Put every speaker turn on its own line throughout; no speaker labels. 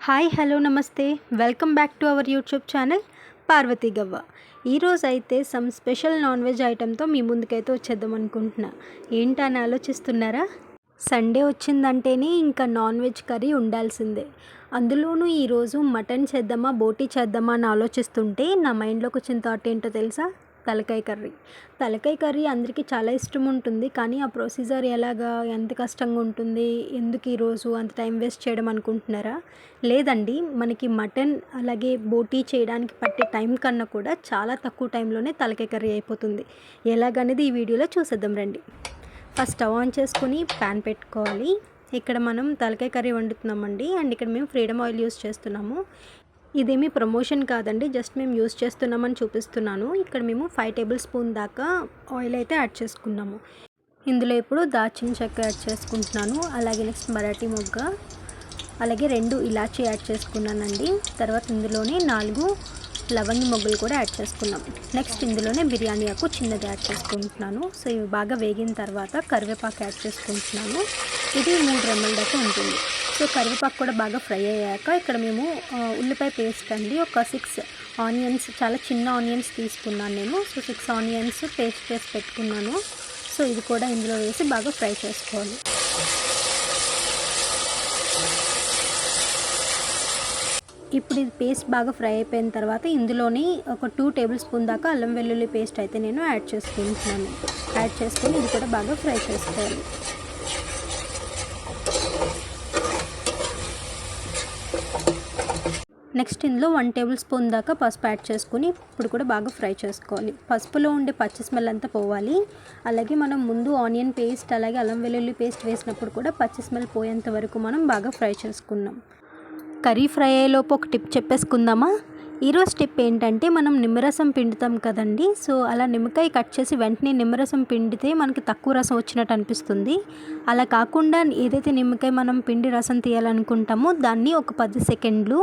Hi hello namaste welcome back to our YouTube channel Parvathi Gavva. ఈరోజు అయితే some special non veg ఐటెంతో మీ ముందుకైతే వచ్చేద్దాం అనుకుంటున్నా. ఏంటని ఆలోచిస్తున్నారా? సండే వచ్చిందంటేనే ఇంకా నాన్ వెజ్ కర్రీ ఉండాల్సిందే. అందులోనూ ఈరోజు మటన్ చేద్దామా బోటీ చేద్దామా అని ఆలోచిస్తుంటే నా మైండ్లోకి వచ్చిన థాట్ ఏంటో తెలుసా? తలకాయ కర్రీ. తలకాయ కర్రీ అందరికీ చాలా ఇష్టం ఉంటుంది, కానీ ఆ ప్రొసీజర్ ఎలాగా, ఎంత కష్టంగా ఉంటుంది, ఎందుకు ఈరోజు అంత టైం వేస్ట్ చేయడం అనుకుంటున్నారా? లేదండి, మనకి మటన్ అలాగే బోటీ చేయడానికి పట్టే టైం కన్నా కూడా చాలా తక్కువ టైంలోనే తలకాయ కర్రీ అయిపోతుంది. ఎలాగనేది ఈ వీడియోలో చూసేద్దాం రండి. ఫస్ట్ స్టవ్ ఆన్ చేసుకుని ప్యాన్ పెట్టుకోవాలి. ఇక్కడ మనం తలకాయ కర్రీ వండుతున్నామండి, అండ్ ఇక్కడ మేము ఫ్రీడమ్ ఆయిల్ యూస్ చేస్తున్నాము. ఇదేమీ ప్రమోషన్ కాదండి, జస్ట్ మేము యూస్ చేస్తున్నామని చూపిస్తున్నాను. ఇక్కడ మేము 5 టేబుల్ స్పూన్ దాకా ఆయిల్ అయితే యాడ్ చేసుకున్నాము. ఇందులో ఇప్పుడు దాల్చిన చెక్క యాడ్ చేసుకుంటున్నాను, అలాగే నెక్స్ట్ మరాఠీ మొగ్గ, అలాగే 2 ఇలాచీ యాడ్ చేసుకున్నానండి. తర్వాత ఇందులోనే 4 లవంగి మొగ్గలు కూడా యాడ్ చేసుకున్నాం. నెక్స్ట్ ఇందులోనే బిర్యానీ ఆకు చిన్నది యాడ్ చేసుకుంటున్నాను. సో ఇవి బాగా వేగిన తర్వాత కరివేపాకు యాడ్ చేసుకుంటున్నాను. ఇది 3 రెమ్మల దాకా ఉంటుంది. సో కరివేపాకు కూడా బాగా ఫ్రై అయ్యాక ఇక్కడ మేము ఉల్లిపాయ పేస్ట్ అండి, ఒక 6 ఆనియన్స్, చాలా చిన్న ఆనియన్స్ తీసుకున్నాను నేను. సో 6 ఆనియన్స్ పేస్ట్ చేసి పెట్టుకున్నాను. సో ఇది కూడా ఇందులో వేసి బాగా ఫ్రై చేసుకోవాలి. ఇప్పుడు ఇది పేస్ట్ బాగా ఫ్రై అయిపోయిన తర్వాత ఇందులోని ఒక 2 టేబుల్ స్పూన్ దాకా అల్లం వెల్లుల్లి పేస్ట్ అయితే నేను యాడ్ చేసుకుంటున్నాను. యాడ్ చేసుకొని ఇది కూడా బాగా ఫ్రై చేసుకోవాలి. నెక్స్ట్ ఇందులో 1 టేబుల్ స్పూన్ దాకా పసుపు యాడ్ చేసుకుని ఇప్పుడు కూడా బాగా ఫ్రై చేసుకోవాలి. పసుపులో ఉండే పచ్చి స్మెల్ అంతా పోవాలి. అలాగే మనం ముందు ఆనియన్ పేస్ట్ అలాగే అల్లం వెల్లుల్లి పేస్ట్ వేసినప్పుడు కూడా పచ్చి స్మెల్ పోయేంత వరకు మనం బాగా ఫ్రై చేసుకున్నాం. కర్రీ ఫ్రై అయ్యేలోపు ఒక టిప్ చెప్పేసుకుందామా? ఈరోజు టిప్ ఏంటంటే, మనం నిమ్మరసం పిండుతాం కదండి. సో అలా నిమ్మకాయ కట్ చేసి వెంటనే నిమ్మరసం పిండితే మనకి తక్కువ రసం వచ్చినట్టు అనిపిస్తుంది. అలా కాకుండా ఏదైతే నిమ్మకాయ మనం పిండి రసం తీయాలనుకుంటామో దాన్ని ఒక 10 సెకండ్లు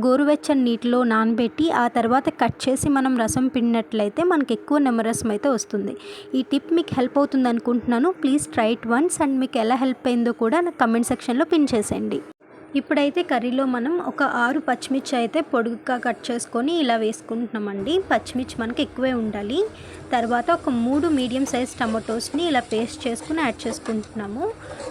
గోరువెచ్చని నీటిలో నానబెట్టి ఆ తర్వాత కట్ చేసి మనం రసం పిండినట్లయితే మనకి ఎక్కువ నిమ్మరసం అయితే వస్తుంది. ఈ టిప్ మీకు హెల్ప్ అవుతుంది అనుకుంటున్నాను. Please try it once, and మీకు ఎలా హెల్ప్ అయిందో కూడా నాకు కమెంట్ సెక్షన్లో పిన్ చేసేయండి. ఇప్పుడైతే కర్రీలో మనం ఒక 6 పచ్చిమిర్చి అయితే పొడుగ్గా కట్ చేసుకొని ఇలా వేసుకుంటున్నామండి. పచ్చిమిర్చి మనకి ఎక్కువే ఉండాలి. తర్వాత ఒక 3 మీడియం సైజ్ టమాటోస్ని ఇలా పేస్ట్ చేసుకుని యాడ్ చేసుకుంటున్నాము.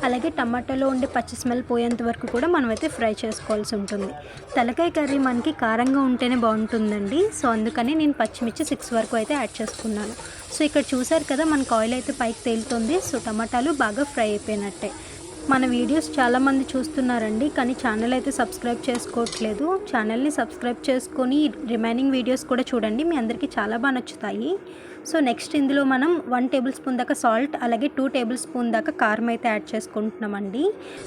అలాగే టమాటాలో ఉండే పచ్చి స్మెల్ పోయేంత వరకు కూడా మనమైతే ఫ్రై చేసుకోవాల్సి ఉంటుంది. తలకాయ కర్రీ మనకి కారంగా ఉంటేనే బాగుంటుందండి. సో అందుకని నేను పచ్చిమిర్చి 6 వరకు అయితే యాడ్ చేసుకున్నాను. సో ఇక్కడ చూసారు కదా, మనకు ఆయిల్ అయితే పైకి తేలుతుంది. సో టమాటాలు బాగా ఫ్రై అయిపోయినట్టే. మన వీడియోస్ చాలామంది చూస్తున్నారండి, కానీ ఛానల్ అయితే సబ్స్క్రైబ్ చేసుకోవట్లేదు. ఛానల్ని సబ్స్క్రైబ్ చేసుకొని రిమైనింగ్ వీడియోస్ కూడా చూడండి, మీ అందరికీ చాలా బాగా నచ్చుతాయి. సో నెక్స్ట్ ఇందులో మనం 1 టేబుల్ స్పూన్ దాకా సాల్ట్ అలాగే 2 టేబుల్ స్పూన్ దాకా కారం అయితే యాడ్ చేసుకుంటున్నామండి.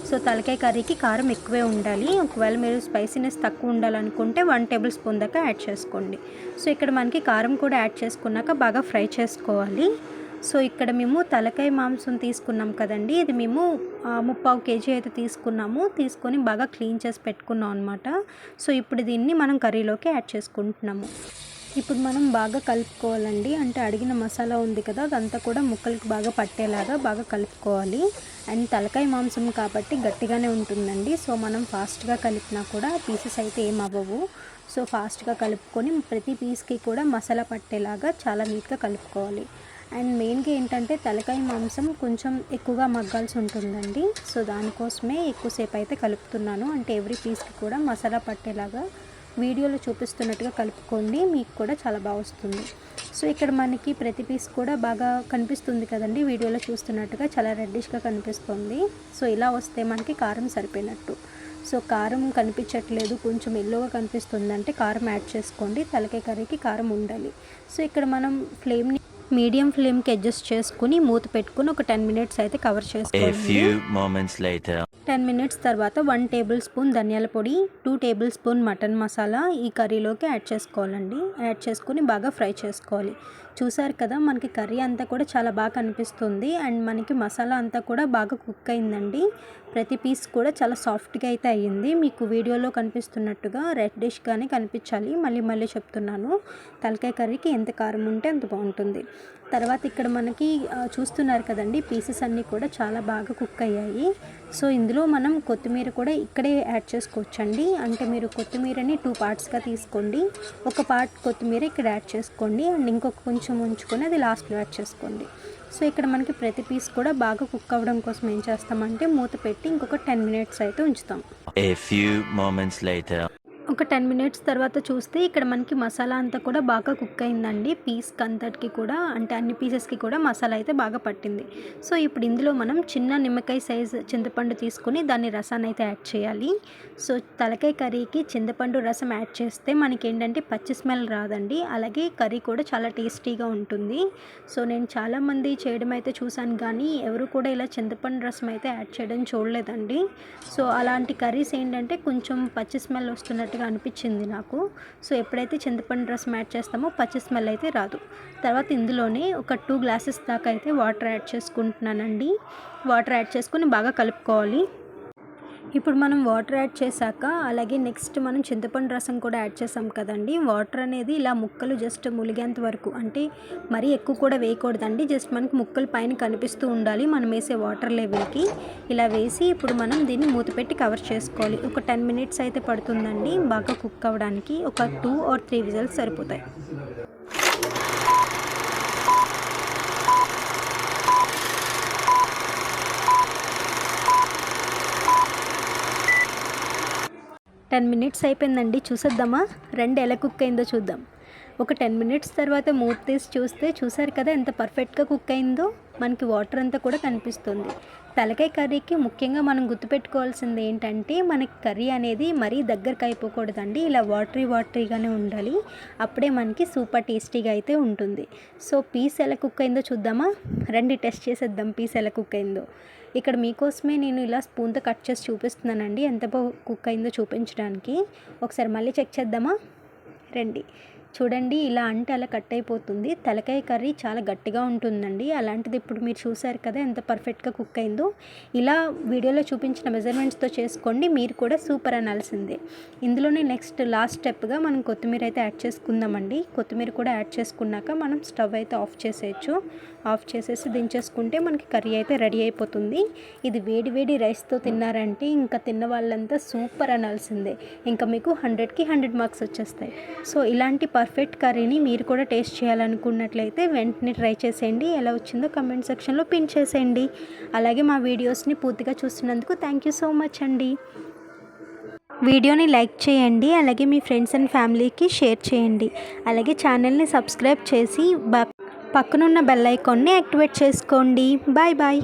సో తలకాయ కర్రీకి కారం ఎక్కువే ఉండాలి. ఒకవేళ మీరు స్పైసీనెస్ తక్కువ ఉండాలనుకుంటే 1 టేబుల్ స్పూన్ దాకా యాడ్ చేసుకోండి. సో ఇక్కడ మనకి కారం కూడా యాడ్ చేసుకున్నాక బాగా ఫ్రై చేసుకోవాలి. సో ఇక్కడ మేము తలకాయ మాంసం తీసుకున్నాం కదండి, ఇది మేము 3/4 కేజీ అయితే తీసుకొని బాగా క్లీన్ చేసి పెట్టుకున్నాం అనమాట. సో ఇప్పుడు దీన్ని మనం కర్రీలోకి యాడ్ చేసుకుంటున్నాము. ఇప్పుడు మనం బాగా కలుపుకోవాలండి, అంటే అడిగిన మసాలా ఉంది కదా అదంతా కూడా ముక్కలకి బాగా పట్టేలాగా బాగా కలుపుకోవాలి. అండ్ తలకాయ మాంసం కాబట్టి గట్టిగానే ఉంటుందండి. సో మనం ఫాస్ట్గా కలిపినా కూడా పీసెస్ అయితే ఏం అవ్వవు. సో ఫాస్ట్గా కలుపుకొని ప్రతి పీస్కి కూడా మసాలా పట్టేలాగా చాలా నీట్గా కలుపుకోవాలి. అండ్ మెయిన్గా ఏంటంటే తలకాయ మాంసం కొంచెం ఎక్కువగా మగ్గాల్సి ఉంటుందండి. సో దానికోసమే ఎక్కువసేపు అయితే కలుపుతున్నాను. అంటే ఎవ్రీ పీస్కి కూడా మసాలా పట్టేలాగా వీడియోలో చూపిస్తున్నట్టుగా కలుపుకోండి, మీకు కూడా చాలా బాగా వస్తుంది. సో ఇక్కడ మనకి ప్రతి పీస్ కూడా బాగా కనిపిస్తుంది కదండి, వీడియోలో చూస్తున్నట్టుగా చాలా రెడ్డిష్గా కనిపిస్తుంది. సో ఇలా వస్తే మనకి కారం సరిపోయినట్టు. సో కారం కనిపించట్లేదు, కొంచెం ఎల్లోగా కనిపిస్తుంది అంటే కారం యాడ్ చేసుకోండి. తలకాయ కర్రీకి కారం ఉండాలి. సో ఇక్కడ మనం ఫ్లేమ్ని మీడియం ఫ్లేమ్కి అడ్జస్ట్ చేసుకుని మూత పెట్టుకుని ఒక 10 మినిట్స్ అయితే కవర్ చేసుకోండి. 10 మినిట్స్ తర్వాత 1 టేబుల్ స్పూన్ ధనియాల పొడి, 2 టేబుల్ స్పూన్ మటన్ మసాలా ఈ కర్రీలోకి యాడ్ చేసుకోవాలండి. యాడ్ చేసుకుని బాగా ఫ్రై చేసుకోవాలి. చూసారు కదా, మనకి కర్రీ అంతా కూడా చాలా బాగా కనిపిస్తుంది. అండ్ మనకి మసాలా అంతా కూడా బాగా కుక్ అయిందండి. ప్రతి పీస్ కూడా చాలా సాఫ్ట్గా అయితే అయ్యింది. మీకు వీడియోలో కనిపిస్తున్నట్టుగా రెడ్డిష్గానే కనిపించాలి. మళ్ళీ చెప్తున్నాను, తలకాయ కర్రీకి ఎంత కారం ఉంటే అంత బాగుంటుంది. తర్వాత ఇక్కడ మనకి చూస్తున్నారు కదండి, పీసెస్ అన్నీ కూడా చాలా బాగా కుక్ అయ్యాయి. సో ఇందులో మనం కొత్తిమీర కూడా ఇక్కడే యాడ్ చేసుకోవచ్చండి. అంటే మీరు కొత్తిమీరని 2 పార్ట్స్గా తీసుకోండి. ఒక పార్ట్ కొత్తిమీర ఇక్కడ యాడ్ చేసుకోండి అండ్ ఇంకొక కొంచెం ఉంచుకొని అది లాస్ట్లో యాడ్ చేసుకోండి. సో ఇక్కడ మనకి ప్రతి పీస్ కూడా బాగా కుక్ అవ్వడం కోసం ఏం చేస్తామంటే మూత పెట్టి ఇంకొక 10 మినిట్స్ అయితే ఉంచుతాం.
A few moments later.
ఒక 10 మినిట్స్ తర్వాత చూస్తే ఇక్కడ మనకి మసాలా అంతా కూడా బాగా కుక్ అయిందండి. పీస్కి అంతటికి కూడా, అంటే అన్ని పీసెస్కి కూడా మసాలా అయితే బాగా పట్టింది. సో ఇప్పుడు ఇందులో మనం చిన్న నిమ్మకాయ సైజు చింతపండు తీసుకుని దాన్ని రసాన్ని అయితే యాడ్ చేయాలి. సో తలకాయ కర్రీకి చింతపండు రసం యాడ్ చేస్తే మనకి ఏంటంటే పచ్చి స్మెల్ రాదండి. అలాగే కర్రీ కూడా చాలా టేస్టీగా ఉంటుంది. సో నేను చాలామంది చేయడం అయితే చూశాను, కానీ ఎవరు కూడా ఇలా చింతపండు రసం అయితే యాడ్ చేయడం చూడలేదండి. సో అలాంటి కర్రీస్ ఏంటంటే కొంచెం పచ్చి స్మెల్ వస్తున్నట్టు అనిపించింది నాకు. సో ఎప్పుడైతే చింతపండు రసం యాడ్ చేస్తామో పచ్చి స్మెల్ అయితే రాదు. తర్వాత ఇందులోనే ఒక 2 గ్లాసెస్ దాకా అయితే వాటర్ యాడ్ చేసుకుంటున్నానండి. వాటర్ యాడ్ చేసుకొని బాగా కలుపుకోవాలి. ఇప్పుడు మనం వాటర్ యాడ్ చేశాక అలాగే నెక్స్ట్ మనం చింతపండు రసం కూడా యాడ్ చేసాం కదండి. వాటర్ అనేది ఇలా ముక్కలు జస్ట్ ములిగేంత వరకు, అంటే మరీ ఎక్కువ కూడా వేయకూడదండి. జస్ట్ మనకి ముక్కలు పైన కనిపిస్తూ ఉండాలి మనం వేసే వాటర్ లెవెల్కి. ఇలా వేసి ఇప్పుడు మనం దీన్ని మూత పెట్టి కవర్ చేసుకోవాలి. ఒక 10 మినిట్స్ అయితే పడుతుందండి బాగా కుక్ అవ్వడానికి. ఒక 2 or 3 విజిల్స్ సరిపోతాయి. టెన్ మినిట్స్ అయిపోయిందండి. చూసేద్దామా, రెండు ఎలా కుక్ అయిందో చూద్దాం. ఒక 10 మినిట్స్ తర్వాత మూత తీసి చూస్తే చూసారు కదా ఎంత పర్ఫెక్ట్గా కుక్ అయిందో. మనకి వాటర్ అంతా కూడా కనిపిస్తుంది. తలకాయ కర్రీకి ముఖ్యంగా మనం గుర్తుపెట్టుకోవాల్సింది ఏంటంటే మనకి కర్రీ అనేది మరీ దగ్గరకు అయిపోకూడదండి. ఇలా వాటరీగానే ఉండాలి. అప్పుడే మనకి సూపర్ టేస్టీగా అయితే ఉంటుంది. సో పీస్ ఎలా కుక్ అయిందో చూద్దామా, రండి టెస్ట్ చేసేద్దాం పీస్ ఎలా కుక్ అయిందో. ఇక్కడ మీకోసమే నేను ఇలా స్పూన్తో కట్ చేసి చూపిస్తున్నానండి ఎంత బాగా కుక్ అయిందో చూపించడానికి. ఒకసారి మళ్ళీ చెక్ చేద్దామా, రండి చూడండి. ఇలా అంటే అలా కట్ అయిపోతుంది. తలకాయ కర్రీ చాలా గట్టిగా ఉంటుందండి. అలాంటిది ఇప్పుడు మీరు చూసారు కదా ఎంత పర్ఫెక్ట్గా కుక్ అయిందో. ఇలా వీడియోలో చూపించిన మెజర్మెంట్స్తో చేసుకోండి, మీరు కూడా సూపర్ అనాల్సిందే. ఇందులోనే నెక్స్ట్ లాస్ట్ స్టెప్గా మనం కొత్తిమీర అయితే యాడ్ చేసుకుందామండి. కొత్తిమీర కూడా యాడ్ చేసుకున్నాక మనం స్టవ్ అయితే ఆఫ్ చేసేయచ్చు. ఆఫ్ చేసేసి దించేసుకుంటే మనకి కర్రీ అయితే రెడీ అయిపోతుంది. ఇది వేడి వేడి రైస్తో తిన్నారంటే ఇంకా తిన్న వాళ్ళంతా సూపర్ అనాల్సిందే. ఇంకా మీకు 100కి 100 మార్క్స్ వచ్చేస్తాయి. సో ఇలాంటి పర్ఫెక్ట్ కర్రీని మీరు కూడా టేస్ట్ చేయాలనుకున్నట్లయితే వెంటనే ట్రై చేసేయండి. ఎలా వచ్చిందో కమెంట్ సెక్షన్లో పిన్ చేసేయండి. అలాగే మా వీడియోస్ని పూర్తిగా చూస్తున్నందుకు థ్యాంక్ యూ సో మచ్ అండి. వీడియోని లైక్ చేయండి, అలాగే మీ ఫ్రెండ్స్ అండ్ ఫ్యామిలీకి షేర్ చేయండి. అలాగే ఛానల్ని సబ్స్క్రైబ్ చేసి పక్కనున్న బెల్ ఐకాన్ని యాక్టివేట్ చేసుకోండి. Bye bye.